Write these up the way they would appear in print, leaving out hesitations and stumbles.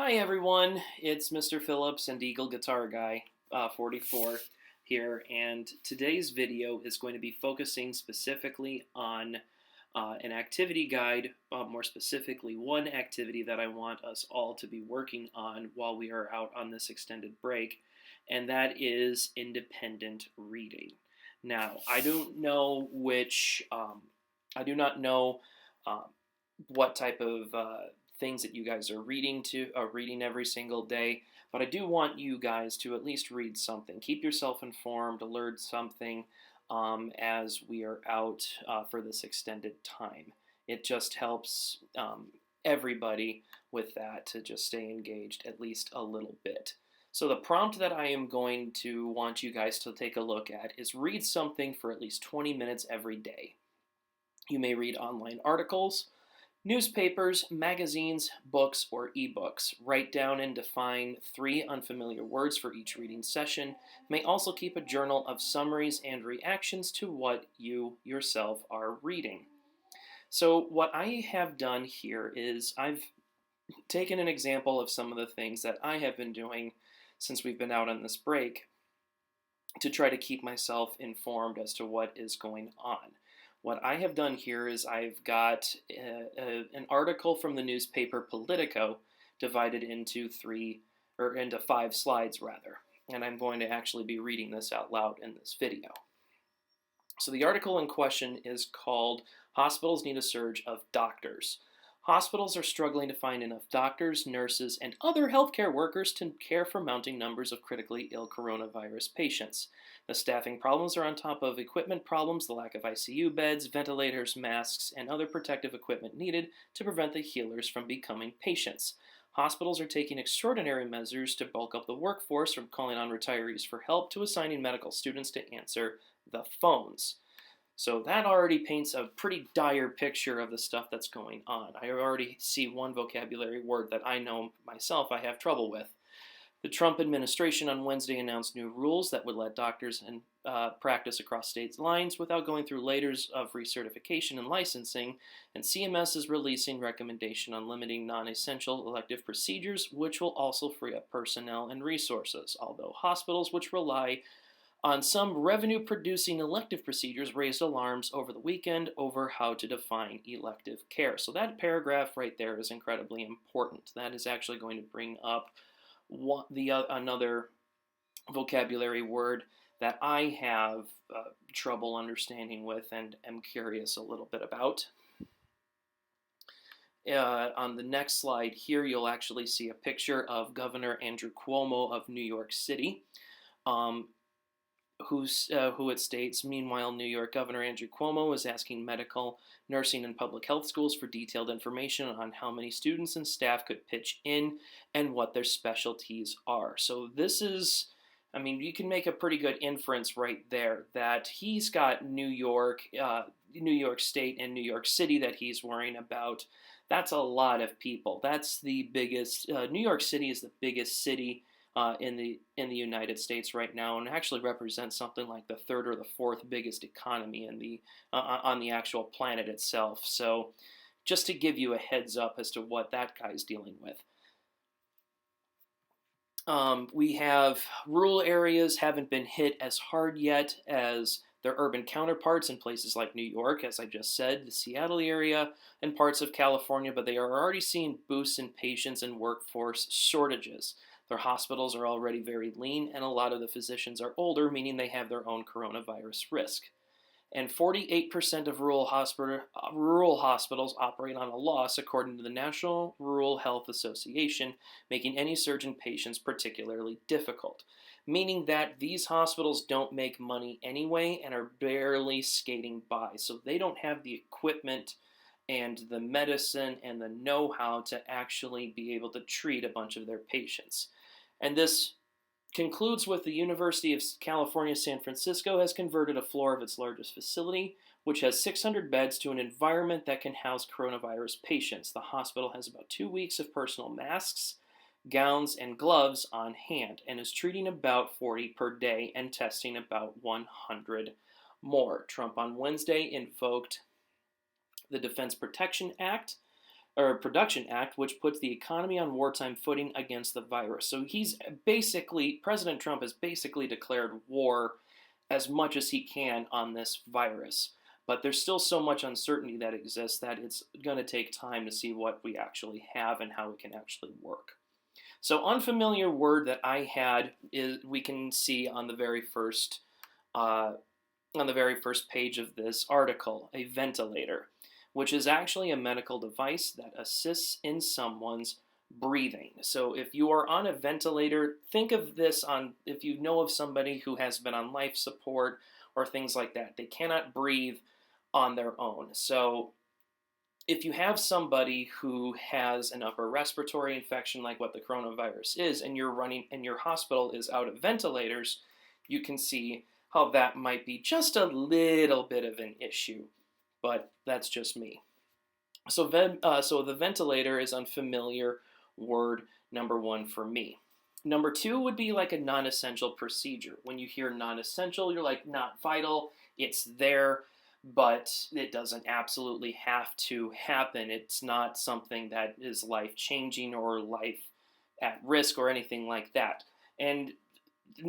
Hi everyone, it's Mr. Phillips and Eagle Guitar Guy 44 here, and today's video is going to be focusing specifically on an activity guide, more specifically one activity that I want us all to be working on while we are out on this extended break, and that is independent reading. Now, I don't know I do not know um, what type of things that you guys are reading every single day, but I do want you guys to at least read something. Keep yourself informed, learn something as we are out for this extended time. It just helps everybody with that to just stay engaged at least a little bit. So the prompt that I am going to want you guys to take a look at is read something for at least 20 minutes every day. You may read online articles, newspapers, magazines, books, or ebooks. Write down and define 3 unfamiliar words for each reading session. May also keep a journal of summaries and reactions to what you yourself are reading. So what I have done here is I've taken an example of some of the things that I have been doing since we've been out on this break to try to keep myself informed as to what is going on. What I have done here is I've got an article from the newspaper Politico divided into 5 slides rather, and I'm going to actually be reading this out loud in this video. So the article in question is called "Hospitals Need a Surge of Doctors." Hospitals are struggling to find enough doctors, nurses, and other healthcare workers to care for mounting numbers of critically ill coronavirus patients. The staffing problems are on top of equipment problems, the lack of ICU beds, ventilators, masks, and other protective equipment needed to prevent the healers from becoming patients. Hospitals are taking extraordinary measures to bulk up the workforce, from calling on retirees for help to assigning medical students to answer the phones. So that already paints a pretty dire picture of the stuff that's going on. I already see one vocabulary word that I know myself I have trouble with. The Trump administration on Wednesday announced new rules that would let doctors practice across state lines without going through layers of recertification and licensing, and CMS is releasing recommendation on limiting non-essential elective procedures, which will also free up personnel and resources, although hospitals which rely on some revenue-producing elective procedures raised alarms over the weekend over how to define elective care. So that paragraph right there is incredibly important. That is actually going to bring up another vocabulary word that I have trouble understanding with and am curious a little bit about. On the next slide here, you'll actually see a picture of Governor Andrew Cuomo of New York City. Who it states, meanwhile, New York Governor Andrew Cuomo is asking medical, nursing, and public health schools for detailed information on how many students and staff could pitch in and what their specialties are. So this is, you can make a pretty good inference right there that he's got New York State and New York City that he's worrying about. That's a lot of people. That's the biggest, New York City is the biggest city in the United States right now, and actually represents something like the 3rd or the 4th biggest economy in the on the actual planet itself. So, just to give you a heads up as to what that guy's dealing with. We have rural areas haven't been hit as hard yet as their urban counterparts in places like New York, as I just said, the Seattle area, and parts of California, but they are already seeing boosts in patients and workforce shortages. Their hospitals are already very lean, and a lot of the physicians are older, meaning they have their own coronavirus risk. And 48% of rural hospitals operate on a loss, according to the National Rural Health Association, making any surge in patients particularly difficult. Meaning that these hospitals don't make money anyway and are barely skating by. So they don't have the equipment and the medicine and the know-how to actually be able to treat a bunch of their patients. And this concludes with the University of California, San Francisco has converted a floor of its largest facility, which has 600 beds, to an environment that can house coronavirus patients. The hospital has about 2 weeks of personal masks, gowns, and gloves on hand, and is treating about 40 per day and testing about 100 more. Trump on Wednesday invoked the Defense Protection Act, or Production Act, which puts the economy on wartime footing against the virus. So President Trump has basically declared war as much as he can on this virus. But there's still so much uncertainty that exists that it's going to take time to see what we actually have and how it can actually work. So unfamiliar word that I had is we can see on the very first page of this article, a ventilator, which is actually a medical device that assists in someone's breathing. So if you are on a ventilator, think of this if you know of somebody who has been on life support or things like that. They cannot breathe on their own. So if you have somebody who has an upper respiratory infection like what the coronavirus is, and your hospital is out of ventilators, you can see how that might be just a little bit of an issue, but that's just me. So the ventilator is unfamiliar word number one for me. Number two would be like a non-essential procedure. When you hear non-essential, you're like, not vital, it's there, but it doesn't absolutely have to happen. It's not something that is life-changing or life at risk or anything like that. And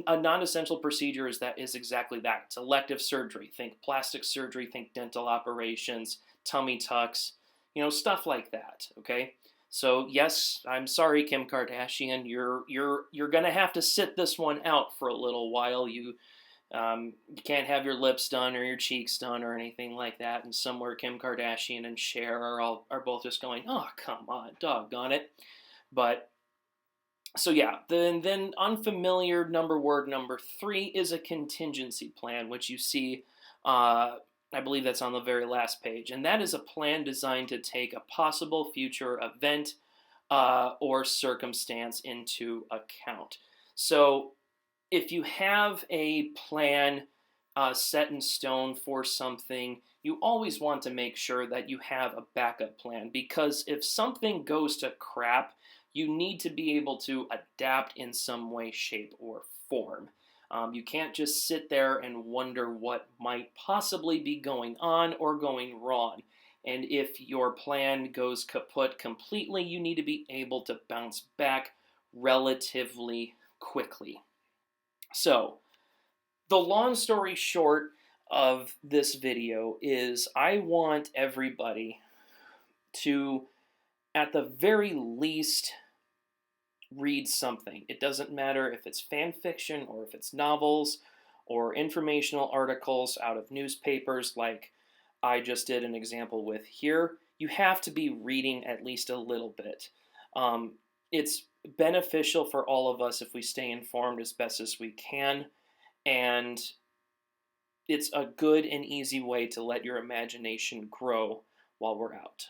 a non-essential procedure is exactly that. It's elective surgery. Think plastic surgery, think dental operations, tummy tucks, stuff like that, okay? So yes, I'm sorry, Kim Kardashian, you're gonna have to sit this one out for a little while. You can't have your lips done or your cheeks done or anything like that. And somewhere Kim Kardashian and Cher are both just going, oh, come on, doggone it. But so yeah, then unfamiliar word number three is a contingency plan, which you see, I believe that's on the very last page. And that is a plan designed to take a possible future event or circumstance into account. So if you have a plan set in stone for something, you always want to make sure that you have a backup plan, because if something goes to crap, you need to be able to adapt in some way, shape, or form. You can't just sit there and wonder what might possibly be going on or going wrong. And if your plan goes kaput completely, you need to be able to bounce back relatively quickly. So, the long story short of this video is I want everybody to, at the very least, read something. It doesn't matter if it's fan fiction or if it's novels or informational articles out of newspapers like I just did an example with here. You have to be reading at least a little bit. It's beneficial for all of us if we stay informed as best as we can, and it's a good and easy way to let your imagination grow while we're out.